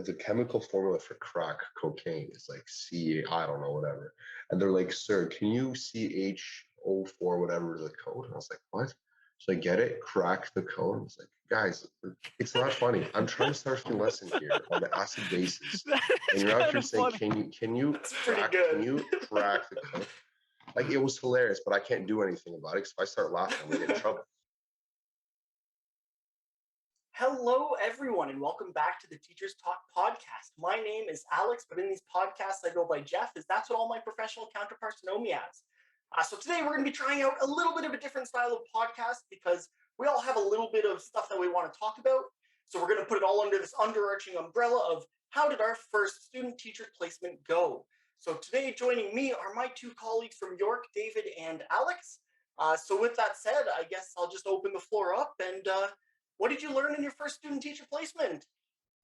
the chemical formula for crack cocaine is like I don't know, whatever. And they're like, sir, can you CHO4 whatever the code? And I was like, what? So I get it, crack the code. I was like, guys, it's not funny. I'm trying to start a lesson here on the acid bases. And That's you're out kind here of saying, funny. can you That's pretty crack good. can you crack the code? Like, it was hilarious, but I can't do anything about it because if I start laughing, I'm gonna get in trouble. Hello, everyone, and welcome back to the Teachers Talk podcast. My name is Alex, but in these podcasts, I go by Jeff, as that's what all my professional counterparts know me as. So today, we're going to be trying out a little bit of a different style of podcast because we all have a little bit of stuff that we want to talk about. So we're going to put it all under this underarching umbrella of how did our first student-teacher placement go? So today, joining me are my two colleagues from York, David and Alex. So with that said, I guess I'll just open the floor up and what did you learn in your first student-teacher placement?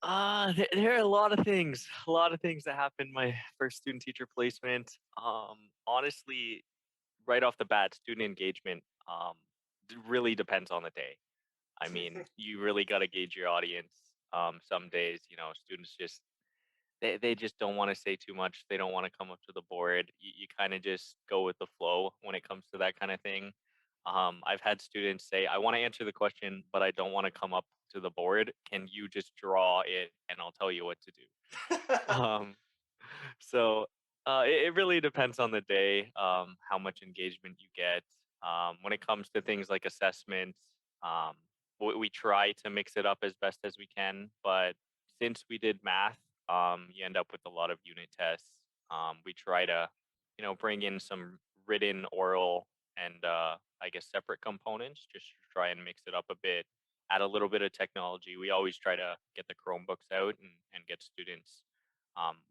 There are a lot of things that happened my first student-teacher placement. Honestly, right off the bat, student engagement really depends on the day. I mean, you really got to gauge your audience. Some days, students just they just don't want to say too much. They don't want to come up to the board. You kind of just go with the flow when it comes to that kind of thing. I've had students say, I want to answer the question, but I don't want to come up to the board. Can you just draw it and I'll tell you what to do? So it really depends on the day, how much engagement you get. When it comes to things like assessments, we try to mix it up as best as we can. But since we did math, you end up with a lot of unit tests. We try to, bring in some written, oral, and I guess separate components, just to try and mix it up a bit, add a little bit of technology. We always try to get the Chromebooks out and get students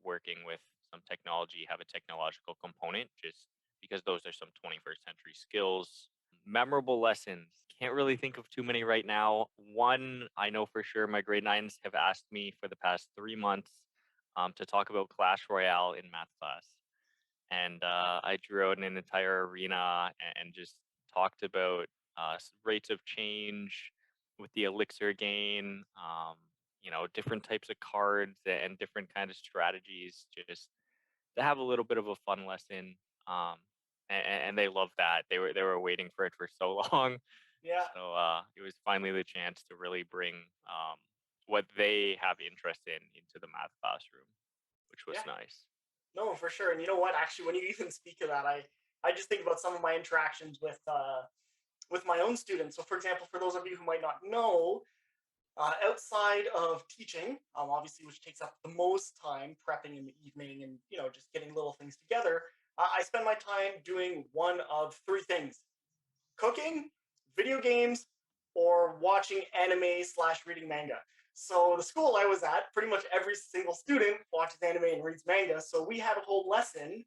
working with some technology, have a technological component, just because those are some 21st century skills. Memorable lessons. Can't really think of too many right now. One, I know for sure my grade nines have asked me for the past 3 months to talk about Clash Royale in math class. And I drew out an entire arena and just talked about rates of change with the elixir gain, different types of cards and different kind of strategies, just to have a little bit of a fun lesson. And they loved that. They were waiting for it for so long. Yeah. So it was finally the chance to really bring what they have interest in into the math classroom, which was nice. No, for sure. And you know what? Actually, when you even speak of that, I just think about some of my interactions with my own students. So, for example, for those of you who might not know, outside of teaching, obviously, which takes up the most time, prepping in the evening and just getting little things together, I spend my time doing one of three things: cooking, video games, or watching anime/reading manga. So the school I was at, pretty much every single student watches anime and reads manga. So we had a whole lesson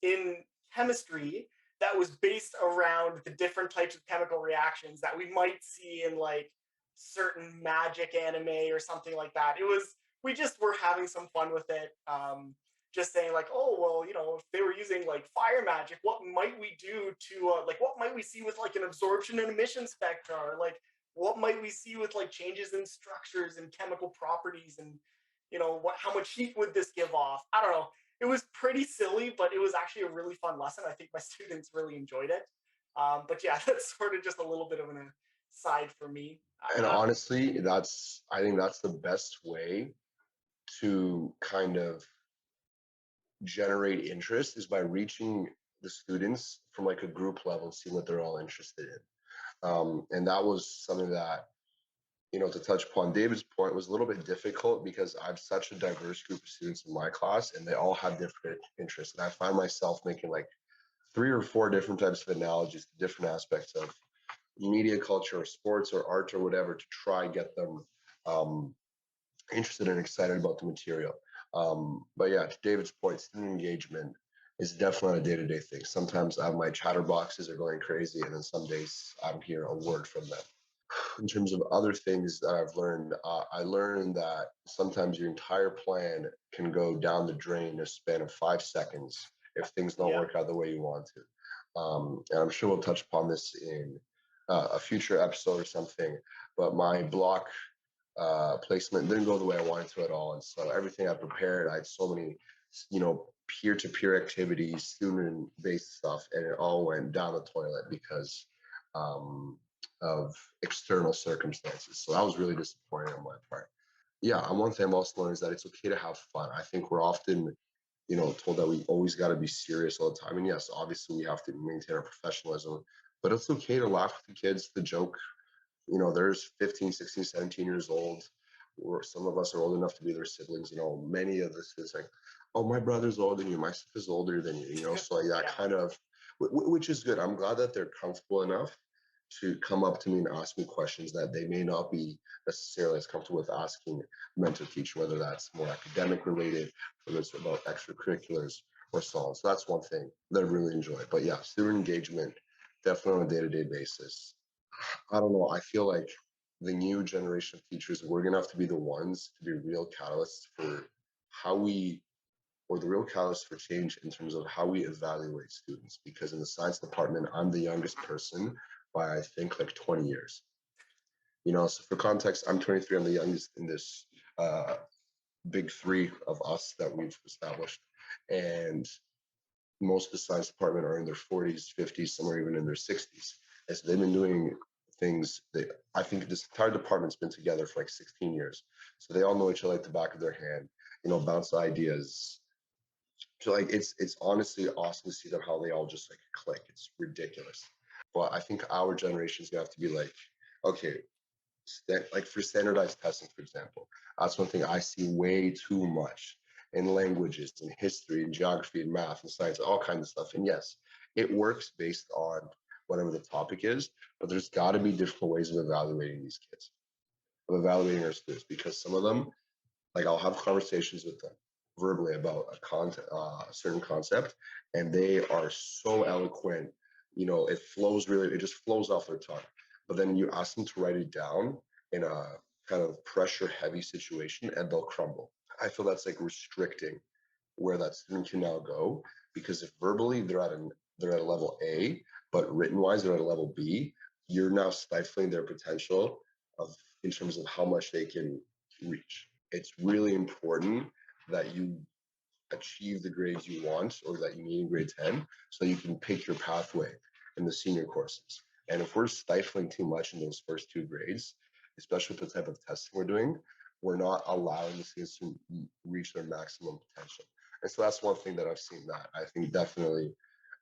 in chemistry that was based around the different types of chemical reactions that we might see in like certain magic anime or something like that. We just were having some fun with it. Just saying like, oh, well, if they were using like fire magic, what might we do to what might we see with like an absorption and emission spectra, or like what might we see with like changes in structures and chemical properties, and how much heat would this give off? I don't know. It was pretty silly, but it was actually a really fun lesson. I think my students really enjoyed it. But yeah, that's sort of just a little bit of an aside for me. And honestly, I think that's the best way to kind of generate interest, is by reaching the students from like a group level, seeing what they're all interested in. And that was something that, to touch upon David's point, was a little bit difficult because I have such a diverse group of students in my class and they all have different interests. And I find myself making like 3 or 4 different types of analogies to different aspects of media culture or sports or art or whatever to try and get them interested and excited about the material. But yeah, to David's point, student engagement is definitely a day-to-day thing. Sometimes my chatterboxes are going crazy, and then some days I'm hearing a word from them. In terms of other things that I've learned, I learned that sometimes your entire plan can go down the drain in a span of 5 seconds if things don't work out the way you want to. And I'm sure we'll touch upon this in a future episode or something, but my block placement didn't go the way I wanted to at all. And so everything I prepared, I had so many, peer-to-peer activities, student-based stuff, and it all went down the toilet because um, of external circumstances. So that was really disappointing on my part. Yeah, and one thing I'm also learning is that it's okay to have fun. I think we're often, told that we always got to be serious all the time. And yes, obviously we have to maintain our professionalism, but it's okay to laugh with the kids, to joke. There's 15, 16, 17 years old, or some of us are old enough to be their siblings. Many of this is like, oh, my brother's older than you, my sister's older than you, so like that Yeah. kind of, which is good. I'm glad that they're comfortable enough to come up to me and ask me questions that they may not be necessarily as comfortable with asking mentor teacher, whether that's more academic related, whether it's about extracurriculars or so on. So that's one thing that I really enjoy. But yeah, student engagement, definitely on a day-to-day basis. I don't know. I feel like the new generation of teachers, we're gonna have to be the ones to be real catalysts for how we, or the real catalyst for change in terms of how we evaluate students. Because in the science department, I'm the youngest person by I think like 20 years. So for context, I'm 23. I'm the youngest in this big three of us that we've established, and most of the science department are in their 40s, 50s, some are even in their 60s. And so they've been doing things that I think this entire department's been together for like 16 years. So they all know each other like the back of their hand, bounce ideas. So like it's honestly awesome to see them how they all just like click. It's ridiculous. But I think our generation's gonna have to be like, okay, like for standardized testing, for example, that's one thing I see way too much in languages and history and geography and math and science, all kinds of stuff. And yes, it works based on whatever the topic is, but there's got to be different ways of evaluating these kids, of evaluating our students, because some of them, like I'll have conversations with them verbally about a certain concept, and they are so eloquent. It flows really, it just flows off their tongue. But then you ask them to write it down in a kind of pressure heavy situation, and they'll crumble. I feel that's like restricting where that student can now go, because if verbally they're at a level A, but written wise they're at a level B, you're now stifling their potential of in terms of how much they can reach. It's really important that you achieve the grades you want or that you need in grade 10 so you can pick your pathway in the senior courses. And if we're stifling too much in those first two grades, especially with the type of testing we're doing, we're not allowing the students to reach their maximum potential. And so that's one thing that I've seen that I think definitely,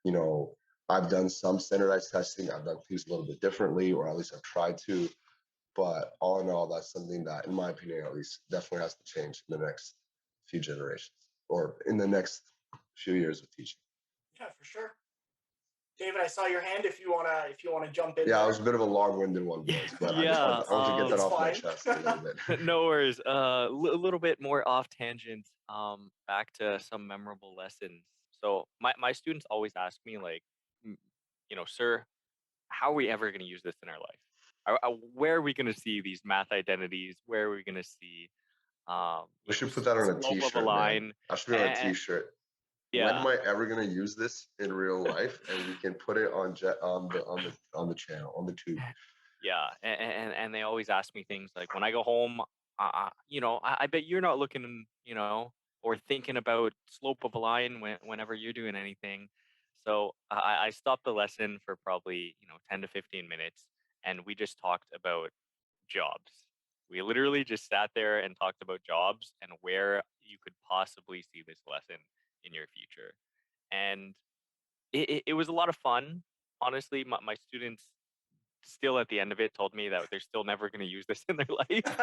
you know, I've done some standardized testing, I've done things a little bit differently, or at least I've tried to, but all in all, that's something that, in my opinion, at least, definitely has to change in the next few generations or in the next few years of teaching. Yeah, for sure. David, I saw your hand. If you wanna jump in Yeah, it there, was a bit of a long-winded one, boys, but I just Yeah, want to get that it's off my fine. chest a little bit. no worries. A little bit more off tangent. Back to some memorable lessons. So my students always ask me like, "Mm, sir, how are we ever going to use this in our life? Where are we going to see these math identities? Where are we going to see, We should put that on a slope of a t-shirt, man. line? I should be on a And, t-shirt. When yeah, am I ever going to use this in real life? And we can put it on the channel, on the tube. yeah, and they always ask me things like when I go home, I bet you're not looking, or thinking about slope of a line whenever you're doing anything. So I stopped the lesson for probably 10 to 15 minutes, and we just talked about jobs. We literally just sat there and talked about jobs and where you could possibly see this lesson in your future. And it was a lot of fun. Honestly, my students still at the end of it told me that they're still never going to use this in their life.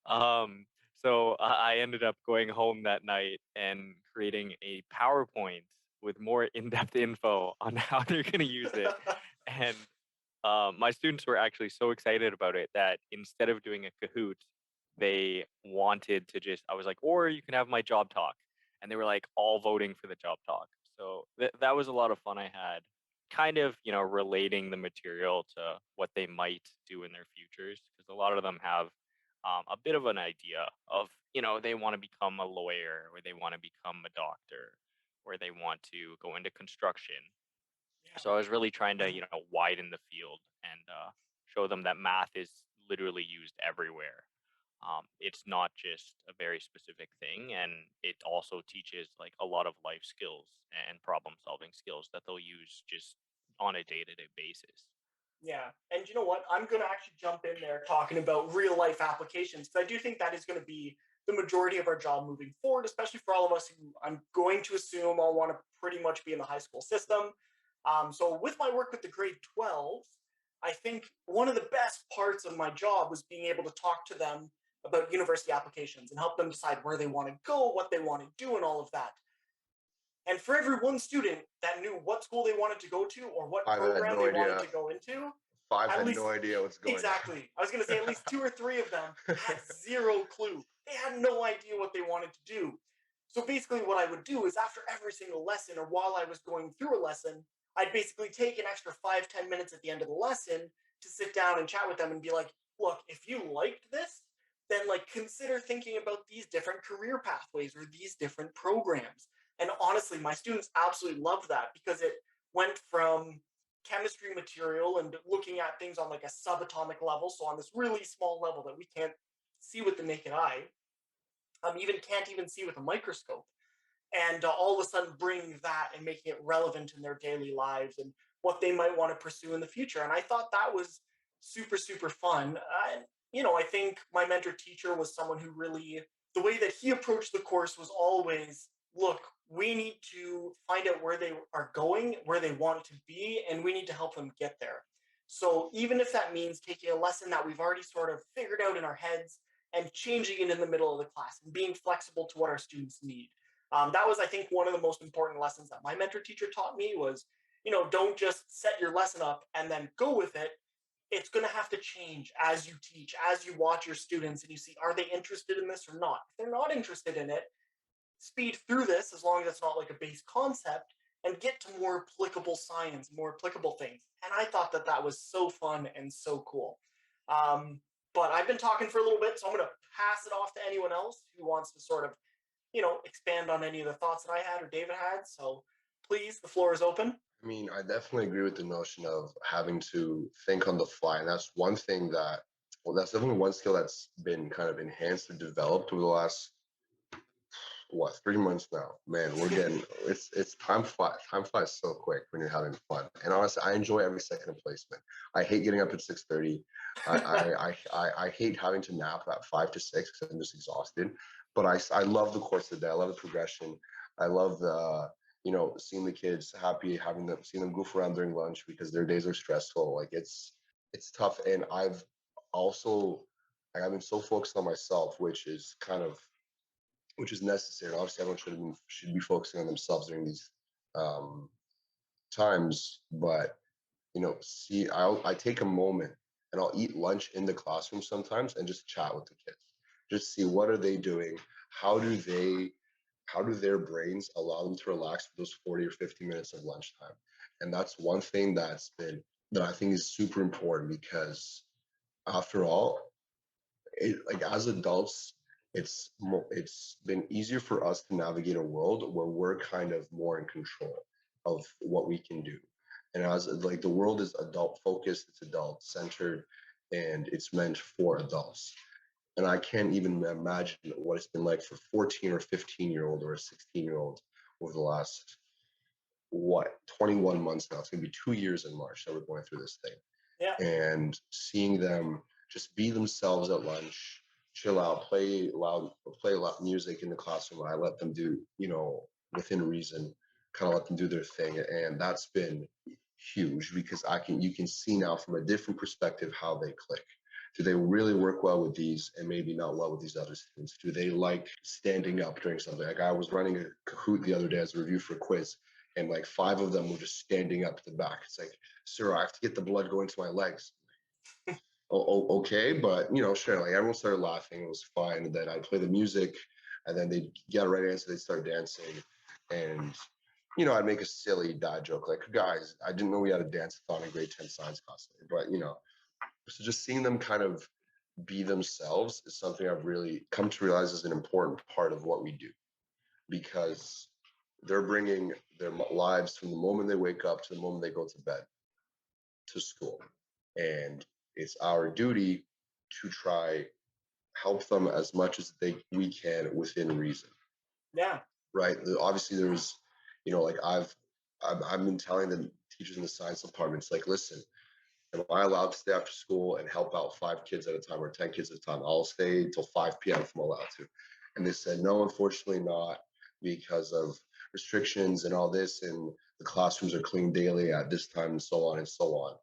Um, so I ended up going home that night and creating a PowerPoint with more in-depth info on how they're going to use it. And my students were actually so excited about it that instead of doing a Kahoot, they wanted to I was like, or you can have my job talk. And they were like all voting for the job talk. So that was a lot of fun I had, kind of, relating the material to what they might do in their futures. Because a lot of them have a bit of an idea of, they want to become a lawyer or they want to become a doctor or they want to go into construction. Yeah. So I was really trying to, widen the field and show them that math is literally used everywhere. it's not just a very specific thing, and it also teaches like a lot of life skills and problem solving skills that they'll use just on a day-to-day basis. Yeah. And you know what? I'm going to actually jump in there talking about real life applications because I do think that is going to be the majority of our job moving forward, especially for all of us who I'm going to assume all want to pretty much be in the high school system. So, with my work with the grade 12s, I think one of the best parts of my job was being able to talk to them about university applications and help them decide where they want to go, what they want to do, and all of that. And for every one student that knew what school they wanted to go to or what I've had program no they wanted idea. to go into, 5 at had least no idea what's going on. exactly. I was going to say at least 2 or 3 of them had zero clue. They had no idea what they wanted to do. So basically, what I would do is after every single lesson or while I was going through a lesson, I'd basically take an extra 5-10 minutes at the end of the lesson to sit down and chat with them and be like, look, if you liked this, then like consider thinking about these different career pathways or these different programs. And honestly, my students absolutely loved that because it went from chemistry material and looking at things on like a subatomic level, so on this really small level that we can't see with the naked eye, even can't even see with a microscope, and all of a sudden bringing that and making it relevant in their daily lives and what they might want to pursue in the future. And I thought that was super, super fun. I think my mentor teacher was someone who really, the way that he approached the course was always, look, we need to find out where they are going, where they want to be, and we need to help them get there. So even if that means taking a lesson that we've already sort of figured out in our heads and changing it in the middle of the class and being flexible to what our students need. That was, I think, one of the most important lessons that my mentor teacher taught me was, don't just set your lesson up and then go with it. It's going to have to change as you teach, as you watch your students and you see, are they interested in this or not? If they're not interested in it, speed through this as long as it's not like a base concept and get to more applicable science, more applicable things. And I thought that that was so fun and so cool. Um, but I've been talking for a little bit, so I'm going to pass it off to anyone else who wants to sort of expand on any of the thoughts that I had or David had. So please, the floor is open. I mean, I definitely agree with the notion of having to think on the fly. And that's one thing that, well, that's definitely one skill that's been kind of enhanced or developed over the last, 3 months now. Man, we're getting, it's time flies so quick when you're having fun. And honestly, I enjoy every second of placement. I hate getting up at 6:30. I hate having to nap at 5 to 6 because I'm just exhausted. But I love the course of the day. I love the progression. I love the, seeing the kids happy, seeing them goof around during lunch because their days are stressful. Like it's tough. And also, I've been so focused on myself, which is necessary. Obviously, everyone should be focusing on themselves during these um, times. But see, I take a moment and I'll eat lunch in the classroom sometimes and just chat with the kids, just see what are they doing, how do they, how do their brains allow them to relax for those 40 or 50 minutes of lunchtime. And that's one thing that I think is super important because after all, like as adults, it's been easier for us to navigate a world where we're kind of more in control of what we can do. And as like the world is adult focused, it's adult centered, and it's meant for adults. And I can't even imagine what it's been like for 14 or 15-year-old or a 16-year-old over the last 21 months now. It's gonna be 2 years in March that we're going through this thing, Yeah. and seeing them just be themselves at lunch, chill out, play loud music in the classroom. I let them do, within reason, kind of let them do their thing. And that's been huge because you can see now from a different perspective how they click. Do they really work well with these and maybe not well with these other students? Do they like standing up during something? Like I was running a Kahoot the other day as a review for a quiz, and like 5 of them were just standing up at the back. It's like, sir, I have to get the blood going to my legs. Okay, but sure, like everyone started laughing, it was fine. And then I'd play the music, and then they'd get ready, and so they'd start dancing. And I'd make a silly dad joke, like, guys, I didn't know we had a dance-a-thon in grade 10 science class today. But so just seeing them kind of be themselves is something I've really come to realize is an important part of what we do, because they're bringing their lives from the moment they wake up to the moment they go to bed to school. And it's our duty to try help them as much as we can within reason. Yeah. Right. Obviously, there's, like I've been telling the teachers in the science departments, like, listen, am I allowed to stay after school and help out 5 kids at a time or 10 kids at a time? I'll stay till 5 p.m. if I'm allowed to. And they said, no, unfortunately not, because of restrictions and all this, and the classrooms are cleaned daily at this time and so on and so on.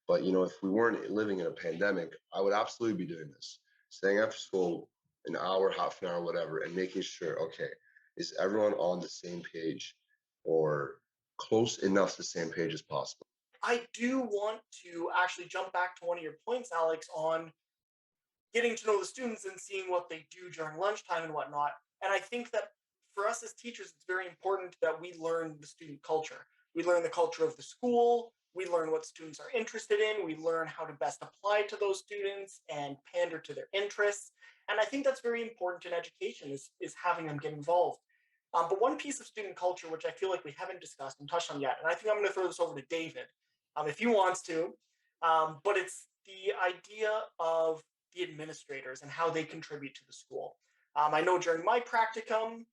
But if we weren't living in a pandemic, I would absolutely be doing this, staying after school an hour, half an hour, whatever, and making sure, okay, is everyone on the same page or close enough to the same page as possible? I do want to actually jump back to one of your points, Alex, on getting to know the students and seeing what they do during lunchtime and whatnot. And I think that for us as teachers, it's very important that we learn the student culture. We learn the culture of the school. We learn what students are interested in. We learn how to best apply to those students and pander to their interests. And I think that's very important in education is having them get involved. But one piece of student culture, which I feel like we haven't discussed and touched on yet, and I think I'm going to throw this over to David if he wants to, but it's the idea of the administrators and how they contribute to the school. I know during my practicum,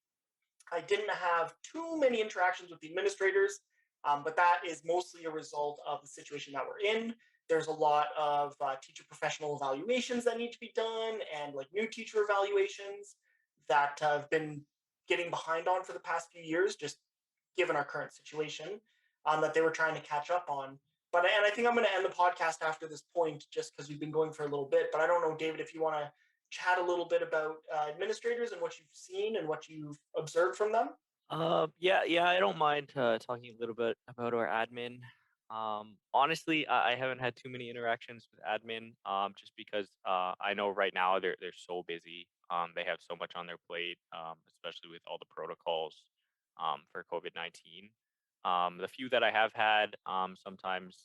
I didn't have too many interactions with the administrators, but that is mostly a result of the situation that we're in. There's a lot of teacher professional evaluations that need to be done and like new teacher evaluations that have been getting behind on for the past few years, just given our current situation, that they were trying to catch up on. And I think I'm going to end the podcast after this point, just because we've been going for a little bit. But I don't know, David, if you want to chat a little bit about administrators and what you've seen and what you've observed from them. Yeah, I don't mind talking a little bit about our admin. Honestly, I haven't had too many interactions with admin, just because I know right now they're so busy. They have so much on their plate, especially with all the protocols for COVID-19. The few that I have had, sometimes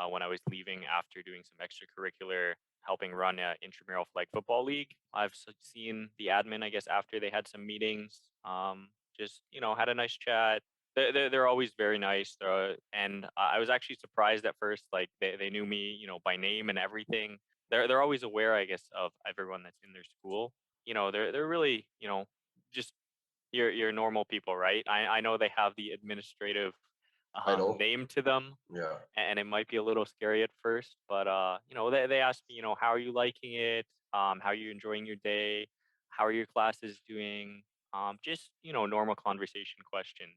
when I was leaving after doing some extracurricular, helping run a intramural flag football league, I've seen the admin, I guess, after they had some meetings. Just had a nice chat. They're always very nice. And I was actually surprised at first, like they knew me, by name and everything. They're always aware, I guess, of everyone that's in their school. They're really, just your normal people, right? I know they have the administrative Title. name to them, Yeah. and it might be a little scary at first, but they asked me, how are you liking it? How are you enjoying your day? How are your classes doing? Just normal conversation questions.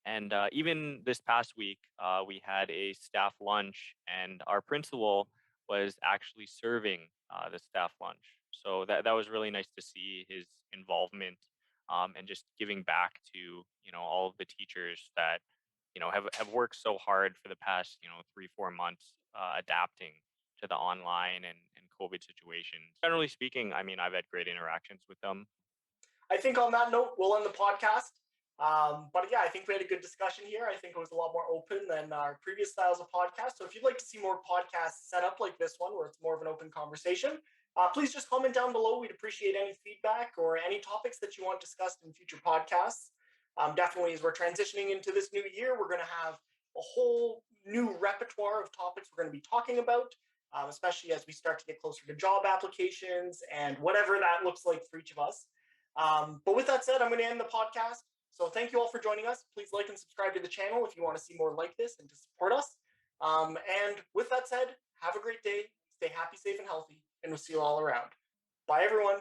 And even this past week, we had a staff lunch, and our principal was actually serving the staff lunch. So that was really nice to see his involvement, and just giving back to all of the teachers that have worked so hard for the past 3-4 months, adapting to the online and COVID situations. Generally speaking, I mean, I've had great interactions with them. I think on that note, we'll end the podcast. But yeah, I think we had a good discussion here. I think it was a lot more open than our previous styles of podcast. So if you'd like to see more podcasts set up like this one, where it's more of an open conversation, please just comment down below. We'd appreciate any feedback or any topics that you want discussed in future podcasts. Definitely, as we're transitioning into this new year, we're going to have a whole new repertoire of topics we're going to be talking about, especially as we start to get closer to job applications and whatever that looks like for each of us. But with that said, I'm going to end the podcast. So thank you all for joining us. Please like and subscribe to the channel if you want to see more like this and to support us. And with that said, have a great day. Stay happy, safe, and healthy. And we'll see you all around. Bye, everyone.